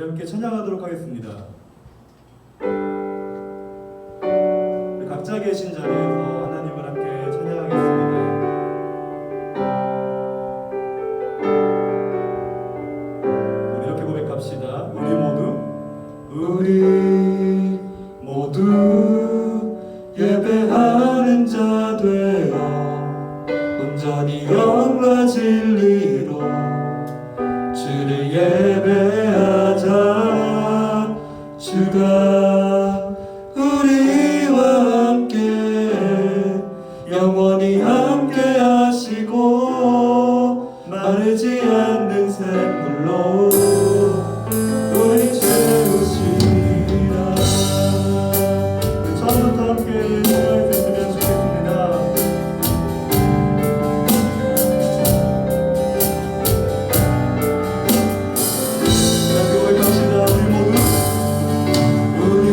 우리 함께 찬양하도록 하겠습니다. 우리 각자 계신 자리에서 하나님을 함께 찬양하겠습니다. 우리 이렇게 고백합시다. 우리 모두 예배하는 자 되어 온전히 영과 진리로 주를 예배하자. 주가 우리와 함께 영원히 함께 하시고 마르지 않는 샘물로 우리 채우시리라. 처음부터 함께 찬양했으면 좋겠습니다. 우리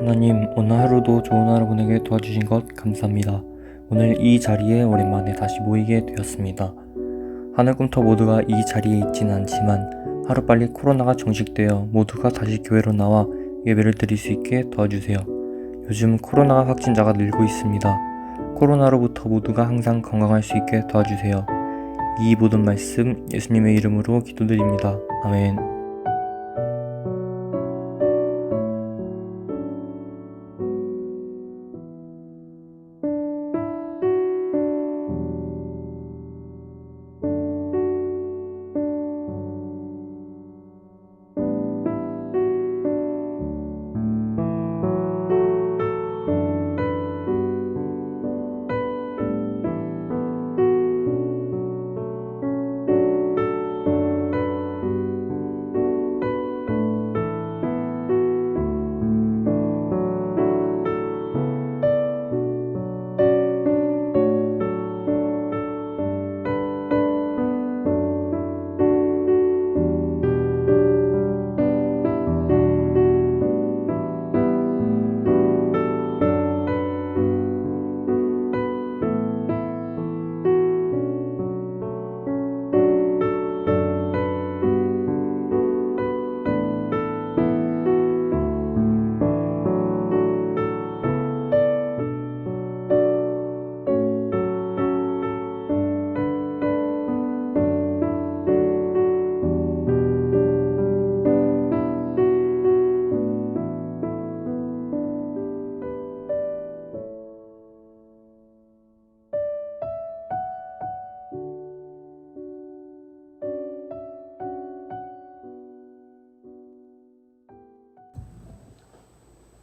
하나님, 오늘 하루도 좋은 하루 보내게 도와주신 것 감사합니다. 오늘 이 자리에 오랜만에 다시 모이게 되었습니다. 하늘꿈터 모두가 이 자리에 있지는 않지만 하루빨리 코로나가 종식되어 모두가 다시 교회로 나와 예배를 드릴 수 있게 도와주세요. 요즘 코로나 확진자가 늘고 있습니다. 코로나로부터 모두가 항상 건강할 수 있게 도와주세요. 이 모든 말씀 예수님의 이름으로 기도드립니다. 아멘.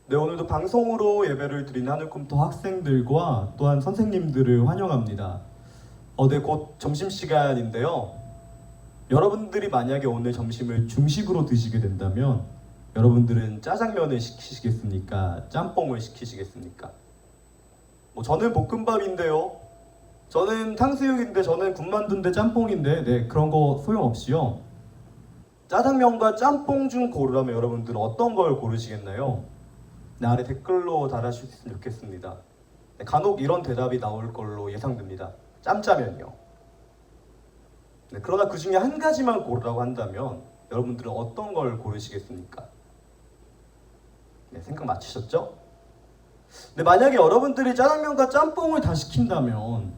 네, 오늘도 방송으로 예배를 드린 하늘꿈터 학생들과 또한 선생님들을 환영합니다. 네, 곧 점심시간인데요. 여러분들이 만약에 오늘 점심을 중식으로 드시게 된다면 여러분들은 짜장면을 시키시겠습니까? 짬뽕을 시키시겠습니까? 저는 볶음밥인데요. 저는 탕수육인데, 저는 군만두인데, 짬뽕인데, 네, 그런 거 소용없이요. 짜장면과 짬뽕 중 고르라면 여러분들은 어떤 걸 고르시겠나요? 네, 아래 댓글로 달아주셨으면 좋겠습니다. 네, 간혹 이런 대답이 나올 걸로 예상됩니다. 짬짜면이요. 네, 그러나 그 중에 한 가지만 고르라고 한다면 여러분들은 어떤 걸 고르시겠습니까? 네, 생각 맞추셨죠? 네, 만약에 여러분들이 짜장면과 짬뽕을 다 시킨다면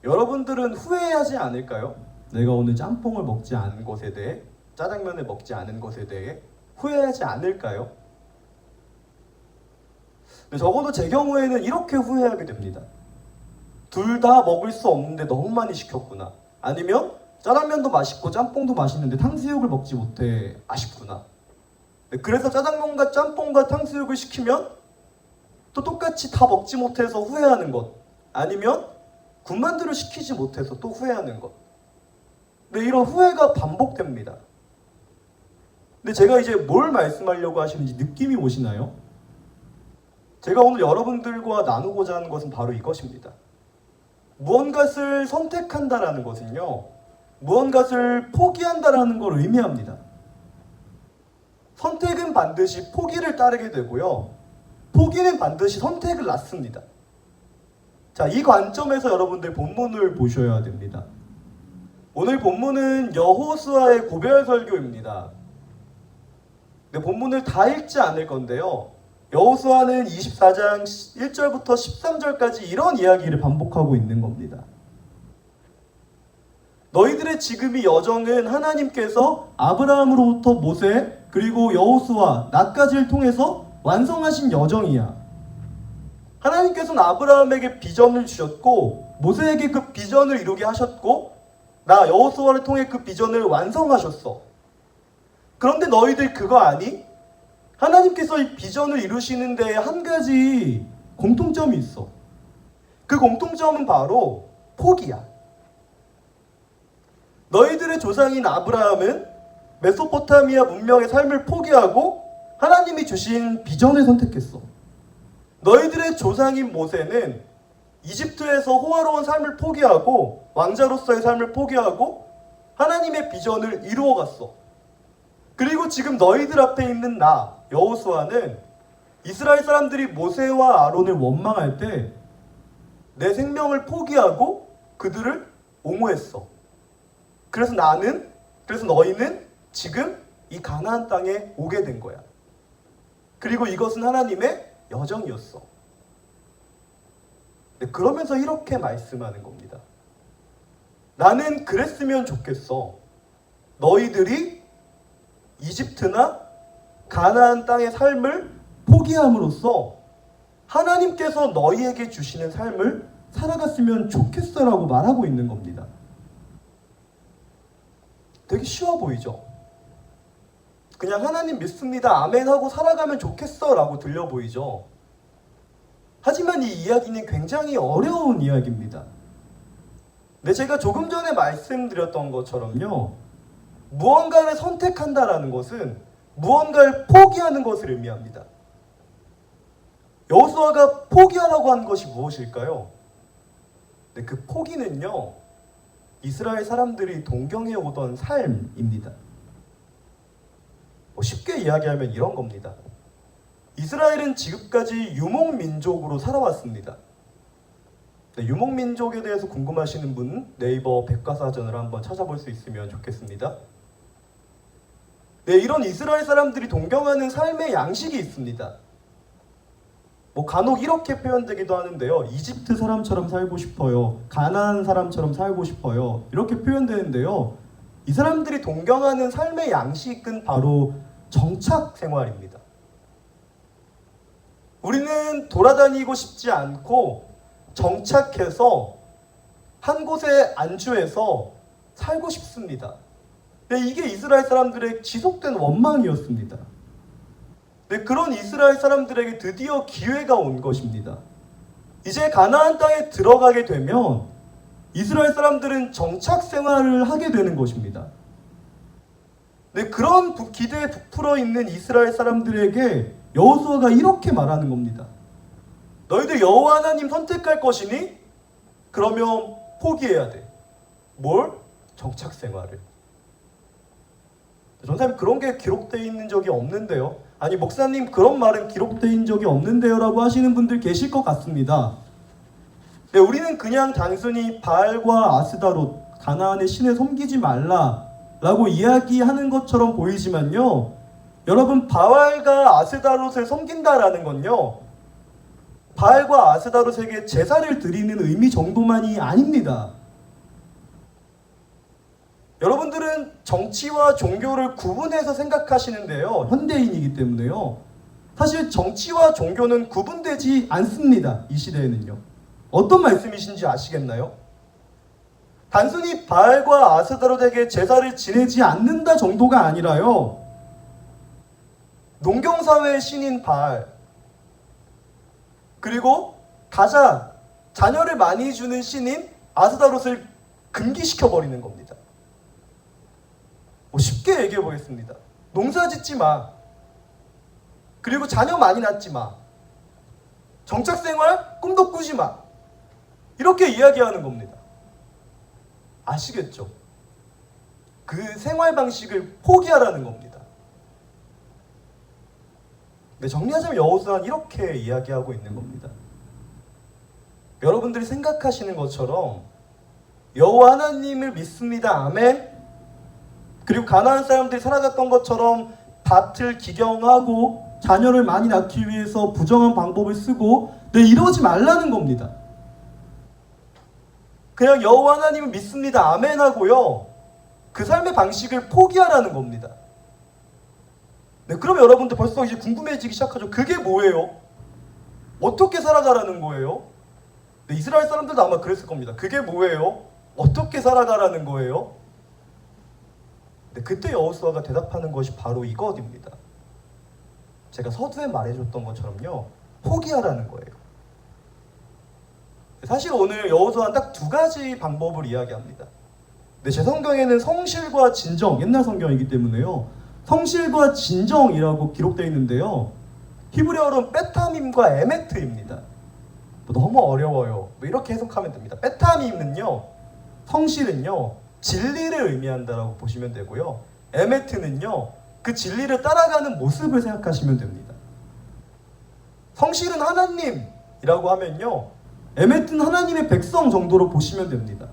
여러분들은 후회하지 않을까요? 내가 오늘 짬뽕을 먹지 않은 것에 대해, 짜장면을 먹지 않은 것에 대해 후회하지 않을까요? 네, 적어도 제 경우에는 이렇게 후회하게 됩니다. 둘 다 먹을 수 없는데 너무 많이 시켰구나. 아니면 짜장면도 맛있고 짬뽕도 맛있는데 탕수육을 먹지 못해 아쉽구나. 네, 그래서 짜장면과 짬뽕과 탕수육을 시키면 또 똑같이 다 먹지 못해서 후회하는 것, 아니면 군만두를 시키지 못해서 또 후회하는 것. 네, 이런 후회가 반복됩니다. 근데 제가 이제 뭘 말씀하려고 하시는지 느낌이 오시나요? 제가 오늘 여러분들과 나누고자 하는 것은 바로 이것입니다. 무언가를 선택한다라는 것은요, 무언가를 포기한다라는 걸 의미합니다. 선택은 반드시 포기를 따르게 되고요, 포기는 반드시 선택을 낳습니다. 자, 이 관점에서 여러분들 본문을 보셔야 됩니다. 오늘 본문은 여호수아의 고별 설교입니다. 네, 본문을 다 읽지 않을 건데요, 여호수아는 24장 1절부터 13절까지 이런 이야기를 반복하고 있는 겁니다. 너희들의 지금의 여정은 하나님께서 아브라함으로부터 모세, 그리고 여호수아, 나까지를 통해서 완성하신 여정이야. 하나님께서는 아브라함에게 비전을 주셨고 모세에게 그 비전을 이루게 하셨고 나 여호수아를 통해 그 비전을 완성하셨어. 그런데 너희들 그거 아니? 하나님께서 이 비전을 이루시는 데에 한 가지 공통점이 있어. 그 공통점은 바로 포기야. 너희들의 조상인 아브라함은 메소포타미아 문명의 삶을 포기하고 하나님이 주신 비전을 선택했어. 너희들의 조상인 모세는 이집트에서 호화로운 삶을 포기하고 왕자로서의 삶을 포기하고 하나님의 비전을 이루어갔어. 그리고 지금 너희들 앞에 있는 나 여호수아는 이스라엘 사람들이 모세와 아론을 원망할 때 내 생명을 포기하고 그들을 옹호했어. 그래서 너희는 지금 이 가나안 땅에 오게 된 거야. 그리고 이것은 하나님의 여정이었어. 네, 그러면서 이렇게 말씀하는 겁니다. 나는 그랬으면 좋겠어. 너희들이 이집트나 가나안 땅의 삶을 포기함으로써 하나님께서 너희에게 주시는 삶을 살아갔으면 좋겠어라고 말하고 있는 겁니다. 되게 쉬워 보이죠? 그냥 하나님 믿습니다, 아멘 하고 살아가면 좋겠어라고 들려 보이죠? 하지만 이 이야기는 굉장히 어려운 이야기입니다. 네, 제가 조금 전에 말씀드렸던 것처럼요, 무언가를 선택한다라는 것은 무언가를 포기하는 것을 의미합니다. 여호수아가 포기하라고 한 것이 무엇일까요? 네, 그 포기는요, 이스라엘 사람들이 동경해 오던 삶입니다. 쉽게 이야기하면 이런 겁니다. 이스라엘은 지금까지 유목민족으로 살아왔습니다. 네, 유목민족에 대해서 궁금하시는 분은 네이버 백과사전을 한번 찾아볼 수 있으면 좋겠습니다. 네, 이런 이스라엘 사람들이 동경하는 삶의 양식이 있습니다. 간혹 이렇게 표현되기도 하는데요. 이집트 사람처럼 살고 싶어요. 가나안 사람처럼 살고 싶어요. 이렇게 표현되는데요. 이 사람들이 동경하는 삶의 양식은 바로 정착 생활입니다. 우리는 돌아다니고 싶지 않고 정착해서 한 곳에 안주해서 살고 싶습니다. 네, 이게 이스라엘 사람들의 지속된 원망이었습니다. 네, 그런 이스라엘 사람들에게 드디어 기회가 온 것입니다. 이제 가나안 땅에 들어가게 되면 이스라엘 사람들은 정착 생활을 하게 되는 것입니다. 네, 그런 기대에 부풀어 있는 이스라엘 사람들에게 여호수아가 이렇게 말하는 겁니다. 너희들 여호와 하나님 선택할 것이니 그러면 포기해야 돼. 뭘? 정착 생활을. 전사님, 그런 게 기록되어 있는 적이 없는데요. 아니, 목사님, 그런 말은 기록되어 있는 적이 없는데요 라고 하시는 분들 계실 것 같습니다. 네, 우리는 그냥 단순히 바알과 아스다롯, 가나안의 신을 섬기지 말라 라고 이야기하는 것처럼 보이지만요, 여러분, 바알과 아스다롯을 섬긴다라는 건요, 바알과 아스다롯에게 제사를 드리는 의미 정도만이 아닙니다. 여러분들은 정치와 종교를 구분해서 생각하시는데요, 현대인이기 때문에요, 사실 정치와 종교는 구분되지 않습니다. 이 시대에는요. 어떤 말씀이신지 아시겠나요? 단순히 바알과 아스다롯에게 제사를 지내지 않는다 정도가 아니라요, 농경사회의 신인 바알, 그리고 자녀를 많이 주는 신인 아스다롯을 금기시켜버리는 겁니다. 쉽게 얘기해 보겠습니다. 농사 짓지 마. 그리고 자녀 많이 낳지 마. 정착생활 꿈도 꾸지 마. 이렇게 이야기하는 겁니다. 아시겠죠? 그 생활 방식을 포기하라는 겁니다. 네, 정리하자면 여호수아는 이렇게 이야기하고 있는 겁니다. 여러분들이 생각하시는 것처럼 여호와 하나님을 믿습니다, 아멘. 그리고 가나안 사람들이 살아갔던 것처럼 밭을 기경하고 자녀를 많이 낳기 위해서 부정한 방법을 쓰고, 네, 이러지 말라는 겁니다. 그냥 여호와 하나님을 믿습니다, 아멘 하고요, 그 삶의 방식을 포기하라는 겁니다. 네, 그러면 여러분들 벌써 이제 궁금해지기 시작하죠. 그게 뭐예요? 어떻게 살아가라는 거예요? 네, 이스라엘 사람들도 아마 그랬을 겁니다. 그게 뭐예요? 어떻게 살아가라는 거예요? 네, 그때 여호수아가 대답하는 것이 바로 이것입니다. 제가 서두에 말해줬던 것처럼요, 포기하라는 거예요. 사실 오늘 여호수아는 딱 두 가지 방법을 이야기합니다. 네, 제 성경에는 성실과 진정, 옛날 성경이기 때문에요, 성실과 진정이라고 기록되어 있는데요, 히브리어로는 베타밈과 에메트입니다. 너무 어려워요. 이렇게 해석하면 됩니다. 베타밈은요, 성실은요, 진리를 의미한다라고 보시면 되고요, 에메트는요, 그 진리를 따라가는 모습을 생각하시면 됩니다. 성실은 하나님이라고 하면요, 애매튼 하나님의 백성 정도로 보시면 됩니다.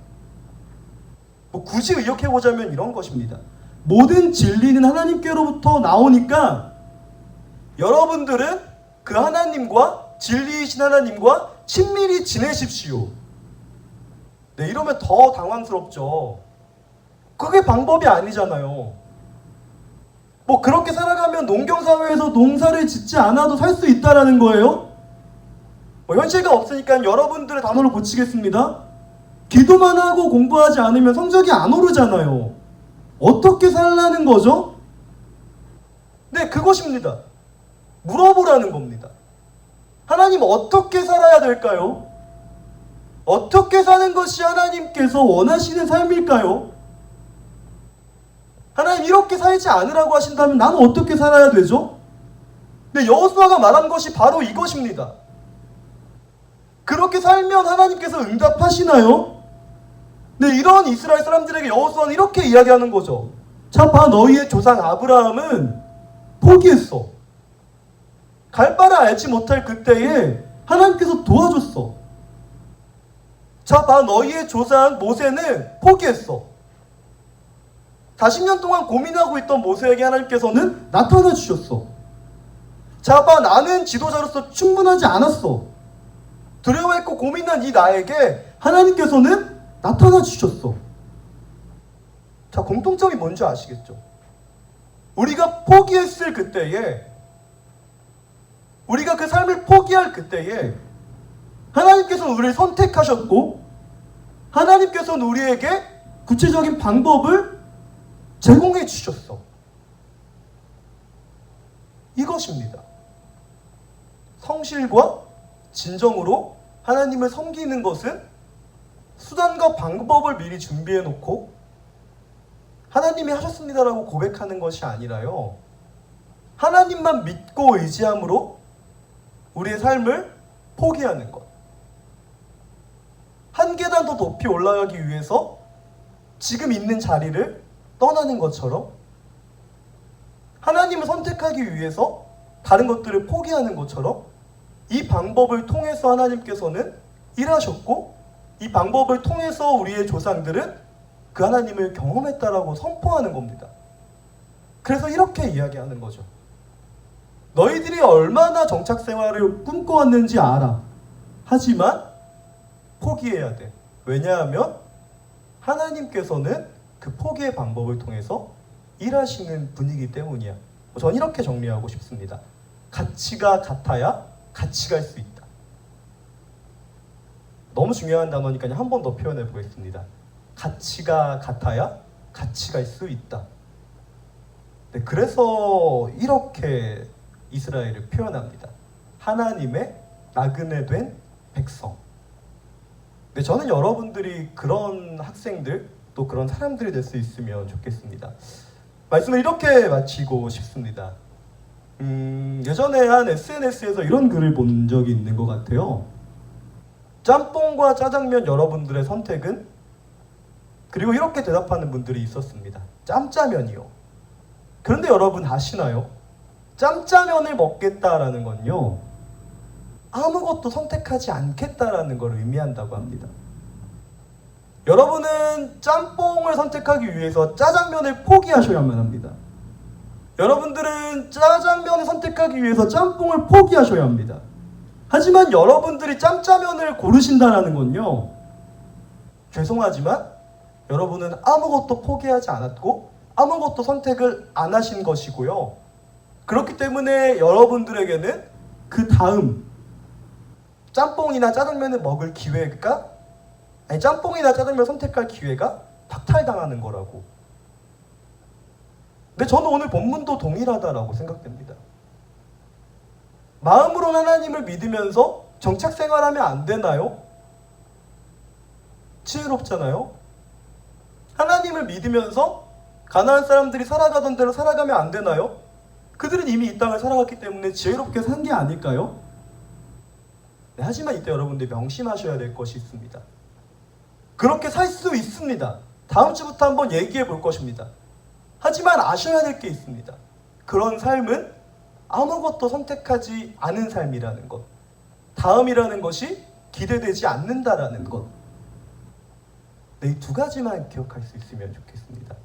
뭐 굳이 의역해보자면 이런 것입니다. 모든 진리는 하나님께로부터 나오니까 여러분들은 그 하나님과, 진리이신 하나님과 친밀히 지내십시오. 네, 이러면 더 당황스럽죠. 그게 방법이 아니잖아요. 뭐 그렇게 살아가면 농경사회에서 농사를 짓지 않아도 살 수 있다라는 거예요? 뭐 현실감 없으니까 여러분들의 단어를 고치겠습니다. 기도만 하고 공부하지 않으면 성적이 안 오르잖아요. 어떻게 살라는 거죠? 네, 그것입니다. 물어보라는 겁니다. 하나님, 어떻게 살아야 될까요? 어떻게 사는 것이 하나님께서 원하시는 삶일까요? 하나님, 이렇게 살지 않으라고 하신다면 나는 어떻게 살아야 되죠? 네, 여호수아가 말한 것이 바로 이것입니다. 그렇게 살면 하나님께서 응답하시나요? 네, 이런 이스라엘 사람들에게 여호수아는 이렇게 이야기하는 거죠. 자, 봐, 너희의 조상 아브라함은 포기했어. 갈 바를 알지 못할 그때에 하나님께서 도와줬어. 자, 봐, 너희의 조상 모세는 포기했어. 40년 동안 고민하고 있던 모세에게 하나님께서는 나타나 주셨어. 자, 봐, 나는 지도자로서 충분하지 않았어. 두려워했고 고민한 이 나에게 하나님께서는 나타나 주셨어. 자, 공통점이 뭔지 아시겠죠? 우리가 포기했을 그때에, 우리가 그 삶을 포기할 그때에 하나님께서는 우리를 선택하셨고, 하나님께서는 우리에게 구체적인 방법을 제공해 주셨어. 이것입니다. 성실과 진정으로 하나님을 섬기는 것은 수단과 방법을 미리 준비해 놓고 하나님이 하셨습니다라고 고백하는 것이 아니라요, 하나님만 믿고 의지함으로 우리의 삶을 포기하는 것. 한 계단 더 높이 올라가기 위해서 지금 있는 자리를 떠나는 것처럼 하나님을 선택하기 위해서 다른 것들을 포기하는 것처럼 이 방법을 통해서 하나님께서는 일하셨고, 이 방법을 통해서 우리의 조상들은 그 하나님을 경험했다라고 선포하는 겁니다. 그래서 이렇게 이야기하는 거죠. 너희들이 얼마나 정착생활을 꿈꿔왔는지 알아. 하지만 포기해야 돼. 왜냐하면 하나님께서는 그 포기의 방법을 통해서 일하시는 분이기 때문이야. 전 이렇게 정리하고 싶습니다. 가치가 같아야 같이 갈 수 있다. 너무 중요한 단어니까 한 번 더 표현해 보겠습니다. 가치가 같아야 같이 갈 수 있다. 네, 그래서 이렇게 이스라엘을 표현합니다. 하나님의 나그네 된 백성. 네, 저는 여러분들이 그런 학생들, 또 그런 사람들이 될 수 있으면 좋겠습니다. 말씀을 이렇게 마치고 싶습니다. 예전에 한 SNS에서 이런 글을 본 적이 있는 것 같아요. 짬뽕과 짜장면 여러분들의 선택은? 그리고 이렇게 대답하는 분들이 있었습니다. 짬짜면이요. 그런데 여러분 아시나요? 짬짜면을 먹겠다라는 건요, 아무것도 선택하지 않겠다라는 걸 의미한다고 합니다. 여러분은 짬뽕을 선택하기 위해서 짜장면을 포기하셔야만 합니다. 여러분들은 짜장면을 선택하기 위해서 짬뽕을 포기하셔야 합니다. 하지만 여러분들이 짬짜면을 고르신다는 건요, 죄송하지만 여러분은 아무것도 포기하지 않았고 아무것도 선택을 안 하신 것이고요. 그렇기 때문에 여러분들에게는 그 다음 짬뽕이나 짜장면을 먹을 기회가, 아니 짬뽕이나 짜장면 선택할 기회가 박탈당하는 거라고. 근데 저는 오늘 본문도 동일하다라고 생각됩니다. 마음으로 하나님을 믿으면서 정착생활하면 안 되나요? 지혜롭잖아요. 하나님을 믿으면서 가나안 사람들이 살아가던 대로 살아가면 안 되나요? 그들은 이미 이 땅을 살아갔기 때문에 지혜롭게 산 게 아닐까요? 네, 하지만 이때 여러분들이 명심하셔야 될 것이 있습니다. 그렇게 살 수 있습니다. 다음 주부터 한번 얘기해 볼 것입니다. 하지만 아셔야 될 게 있습니다. 그런 삶은 아무것도 선택하지 않은 삶이라는 것, 다음이라는 것이 기대되지 않는다라는 것. 네, 이 두 가지만 기억할 수 있으면 좋겠습니다.